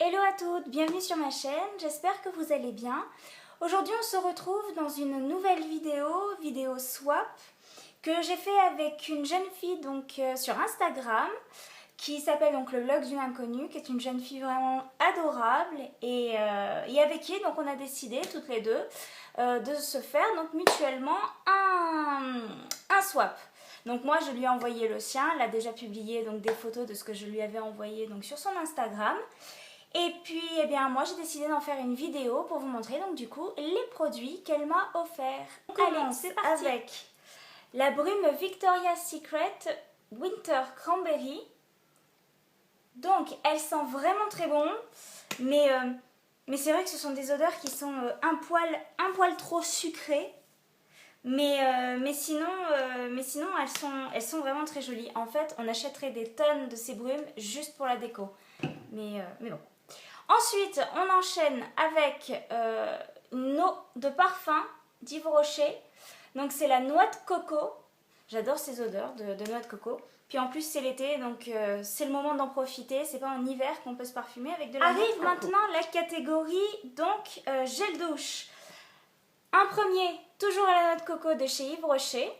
Hello à toutes, bienvenue sur ma chaîne, j'espère que vous allez bien. Aujourd'hui on se retrouve dans une nouvelle vidéo swap, que j'ai fait avec une jeune fille sur Instagram, qui s'appelle donc le vlog d'une inconnue, qui est une jeune fille vraiment adorable, et avec qui donc on a décidé toutes les deux de se faire donc mutuellement un swap. Donc moi je lui ai envoyé le sien, elle a déjà publié donc des photos de ce que je lui avais envoyé donc sur son Instagram. Et puis, eh bien, moi, j'ai décidé d'en faire une vidéo pour vous montrer, donc, du coup, les produits qu'elle m'a offerts. On commence avec la brume Victoria's Secret Winter Cranberry. Donc, elle sent vraiment très bon, mais c'est vrai que ce sont des odeurs qui sont un poil trop sucrées. Mais sinon, elles sont vraiment très jolies. En fait, on achèterait des tonnes de ces brumes juste pour la déco. Mais bon. Ensuite, on enchaîne avec une eau de parfum d'Yves Rocher. Donc c'est la noix de coco. J'adore ces odeurs de noix de coco. Puis en plus c'est l'été, donc c'est le moment d'en profiter. C'est pas en hiver qu'on peut se parfumer avec de la noix de coco. Arrive maintenant la catégorie donc gel douche. Un premier, toujours à la noix de coco de chez Yves Rocher.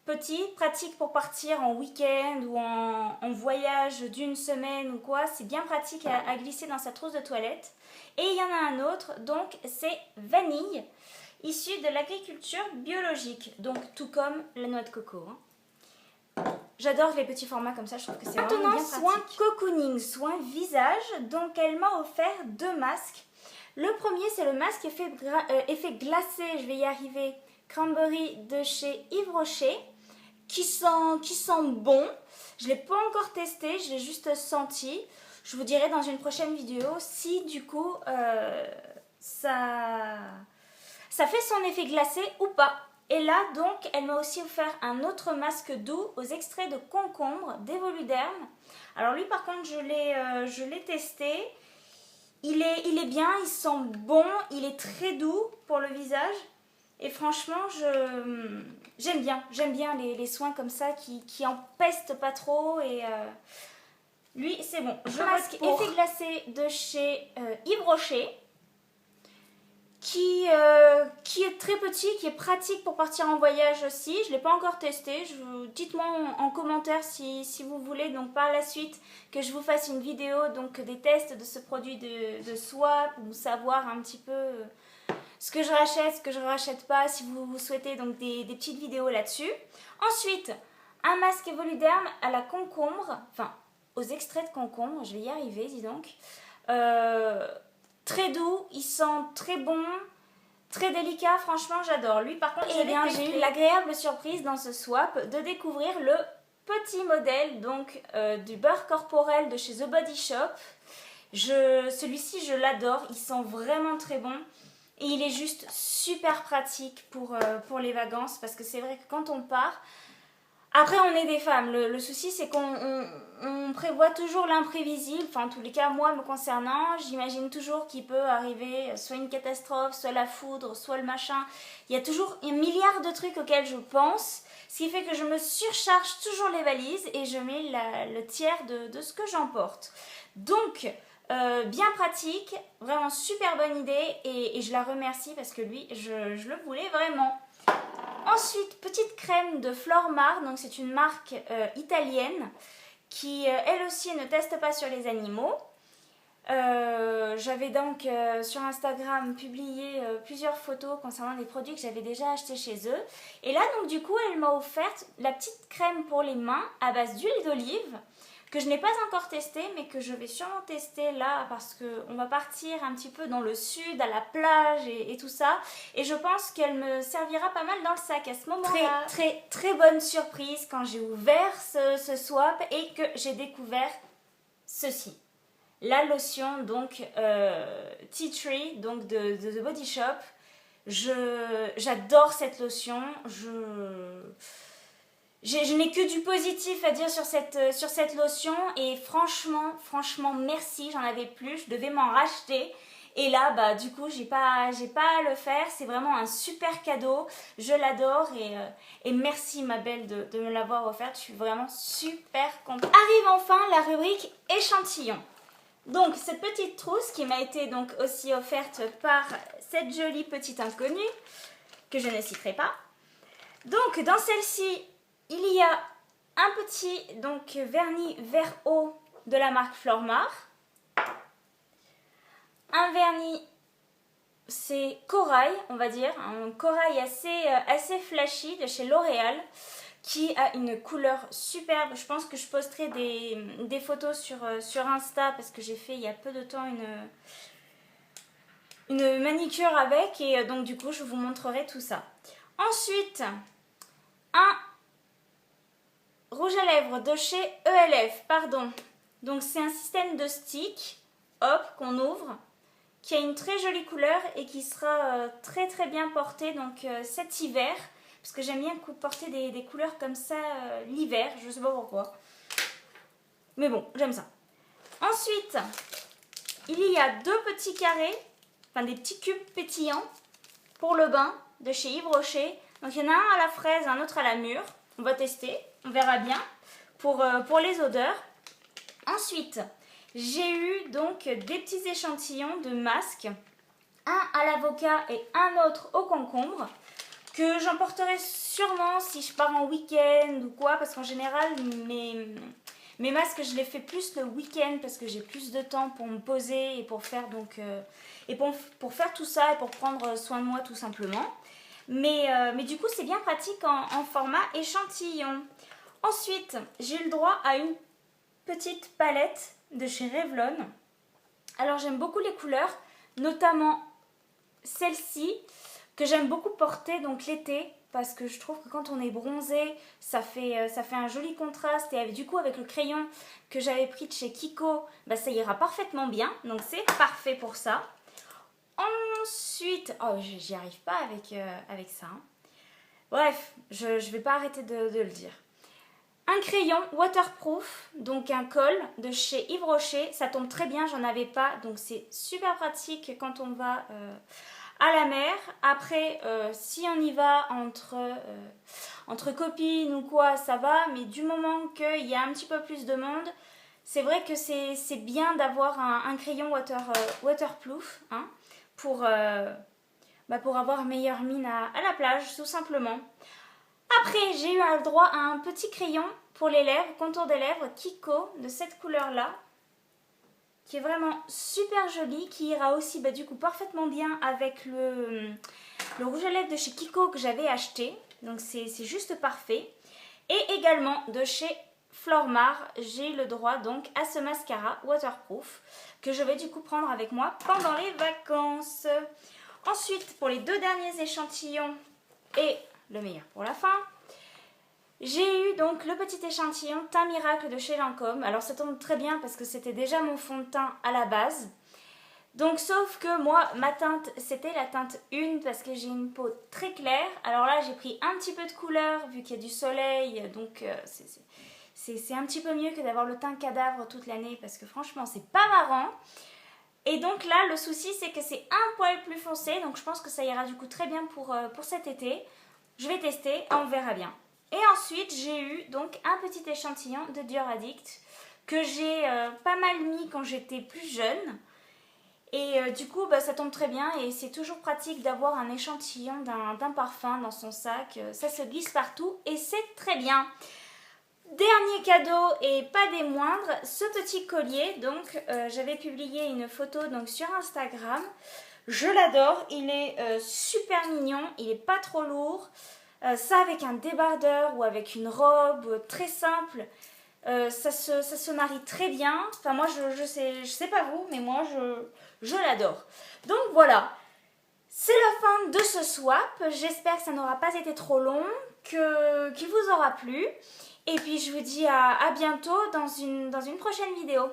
Petit, pratique pour partir en week-end ou en voyage d'une semaine ou quoi, c'est bien pratique à glisser dans sa trousse de toilette. Et il y en a un autre, donc c'est vanille, issu de l'agriculture biologique, donc tout comme la noix de coco. J'adore les petits formats comme ça, je trouve que c'est vraiment bien pratique. Maintenant, soin cocooning, soin visage, donc elle m'a offert deux masques. Le premier, c'est le masque effet glacé, je vais y arriver, cranberry de chez Yves Rocher. Qui sent bon. Je ne l'ai pas encore testé, je l'ai juste senti. Je vous dirai dans une prochaine vidéo si du coup ça fait son effet glacé ou pas. Et là donc elle m'a aussi offert un autre masque doux aux extraits de concombre d'Evoluderm. Alors lui par contre je l'ai testé. Il est bien, il sent bon, il est très doux pour le visage. Et franchement, j'aime bien les soins comme ça qui empestent pas trop. Et lui, c'est bon. Je masque effet glacé de chez Yves Rocher, qui est très petit, qui est pratique pour partir en voyage aussi. Je ne l'ai pas encore testé. Dites-moi en commentaire si vous voulez donc par la suite que je vous fasse une vidéo donc des tests de ce produit de swap ou savoir un petit peu ce que je rachète, ce que je ne rachète pas, si vous souhaitez donc des petites vidéos là-dessus. Ensuite, un masque Evoluderm à la concombre, enfin aux extraits de concombre, je vais y arriver, dis donc. Très doux, il sent très bon, très délicat, franchement j'adore. Lui par contre, j'ai eu l'agréable surprise dans ce swap de découvrir le petit modèle donc du beurre corporel de chez The Body Shop. Celui-ci je l'adore, il sent vraiment très bon. Et il est juste super pratique pour les vacances parce que c'est vrai que quand on part, après on est des femmes, le souci c'est qu'on prévoit toujours l'imprévisible, enfin en tous les cas moi me concernant, j'imagine toujours qu'il peut arriver soit une catastrophe, soit la foudre, soit le machin, il y a toujours un milliard de trucs auxquels je pense, ce qui fait que je me surcharge toujours les valises et je mets le tiers de ce que j'emporte. Donc bien pratique, vraiment super bonne idée et je la remercie parce que lui je le voulais vraiment. Ensuite, petite crème de Flormar, donc c'est une marque italienne qui elle aussi ne teste pas sur les animaux. J'avais donc sur Instagram publié plusieurs photos concernant des produits que j'avais déjà achetés chez eux. Et là donc du coup elle m'a offert la petite crème pour les mains à base d'huile d'olive que je n'ai pas encore testé mais que je vais sûrement tester là parce qu'on va partir un petit peu dans le sud, à la plage et tout ça. Et je pense qu'elle me servira pas mal dans le sac à ce moment-là. Très bonne surprise quand j'ai ouvert ce swap et que j'ai découvert ceci. La lotion donc Tea Tree donc de The Body Shop. J'adore cette lotion. Je n'ai que du positif à dire sur cette lotion et franchement merci, j'en avais plus, je devais m'en racheter et là bah du coup j'ai pas à le faire, c'est vraiment un super cadeau, je l'adore et merci ma belle de me l'avoir offerte, je suis vraiment super contente. Arrive enfin la rubrique échantillon. Donc cette petite trousse qui m'a été donc aussi offerte par cette jolie petite inconnue, que je ne citerai pas. Donc dans celle-ci, il y a un petit donc vernis vert eau de la marque Flormar. Un vernis, c'est corail, on va dire, un corail assez flashy de chez L'Oréal, qui a une couleur superbe. Je pense que je posterai des photos sur Insta parce que j'ai fait il y a peu de temps une manicure avec et donc du coup je vous montrerai tout ça. Ensuite, un rouge à lèvres de chez ELF, pardon. Donc c'est un système de stick, hop, qu'on ouvre, qui a une très jolie couleur et qui sera très bien porté donc cet hiver. Parce que j'aime bien porter des couleurs comme ça l'hiver, je ne sais pas pourquoi. Mais bon, j'aime ça. Ensuite, il y a deux petits carrés, enfin des petits cubes pétillants pour le bain de chez Yves Rocher. Donc il y en a un à la fraise, un autre à la mûre. On va tester, on verra bien pour les odeurs. Ensuite, j'ai eu donc des petits échantillons de masques. Un à l'avocat et un autre au concombre. Que j'emporterai sûrement si je pars en week-end ou quoi, parce qu'en général mes masques je les fais plus le week-end parce que j'ai plus de temps pour me poser et pour faire donc pour faire tout ça et pour prendre soin de moi tout simplement. Mais du coup c'est bien pratique en format échantillon. Ensuite j'ai eu le droit à une petite palette de chez Revlon. Alors j'aime beaucoup les couleurs, notamment celle-ci, que j'aime beaucoup porter donc l'été parce que je trouve que quand on est bronzé ça fait un joli contraste et du coup avec le crayon que j'avais pris de chez Kiko, bah, ça ira parfaitement bien, donc c'est parfait pour ça. Ensuite, oh j'y arrive pas avec ça, hein. Bref, je vais pas arrêter de le dire. Un crayon waterproof, donc un col de chez Yves Rocher, ça tombe très bien, j'en avais pas, donc c'est super pratique quand on va à la mer. Après, si on y va entre copines ou quoi, ça va, mais du moment qu'il y a un petit peu plus de monde, c'est vrai que c'est bien d'avoir un crayon waterproof, hein, pour avoir meilleure mine à la plage, tout simplement. Après, j'ai eu le droit à un petit crayon pour les lèvres, contour des lèvres, Kiko, de cette couleur-là, qui est vraiment super joli, qui ira aussi du coup parfaitement bien avec le rouge à lèvres de chez Kiko que j'avais acheté. Donc c'est juste parfait. Et également de chez Flormar, j'ai le droit donc à ce mascara waterproof que je vais du coup prendre avec moi pendant les vacances. Ensuite, pour les deux derniers échantillons et le meilleur pour la fin, j'ai eu donc le petit échantillon Teint Miracle de chez Lancôme. Alors ça tombe très bien parce que c'était déjà mon fond de teint à la base. Donc sauf que moi, ma teinte, c'était la teinte 1 parce que j'ai une peau très claire. Alors là, j'ai pris un petit peu de couleur vu qu'il y a du soleil. Donc c'est un petit peu mieux que d'avoir le teint cadavre toute l'année parce que franchement, c'est pas marrant. Et donc là, le souci, c'est que c'est un poil plus foncé. Donc je pense que ça ira du coup très bien pour cet été. Je vais tester et on verra bien. Et ensuite, j'ai eu donc un petit échantillon de Dior Addict que j'ai pas mal mis quand j'étais plus jeune. Et du coup, ça tombe très bien et c'est toujours pratique d'avoir un échantillon d'un parfum dans son sac. Ça se glisse partout et c'est très bien. Dernier cadeau et pas des moindres, ce petit collier. Donc, j'avais publié une photo donc, sur Instagram. Je l'adore, il est super mignon, il n'est pas trop lourd. Ça avec un débardeur ou avec une robe très simple, ça se marie très bien. Enfin moi je sais pas vous, mais moi je l'adore. Donc voilà, c'est la fin de ce swap. J'espère que ça n'aura pas été trop long, qu'il vous aura plu. Et puis je vous dis à bientôt dans une prochaine vidéo.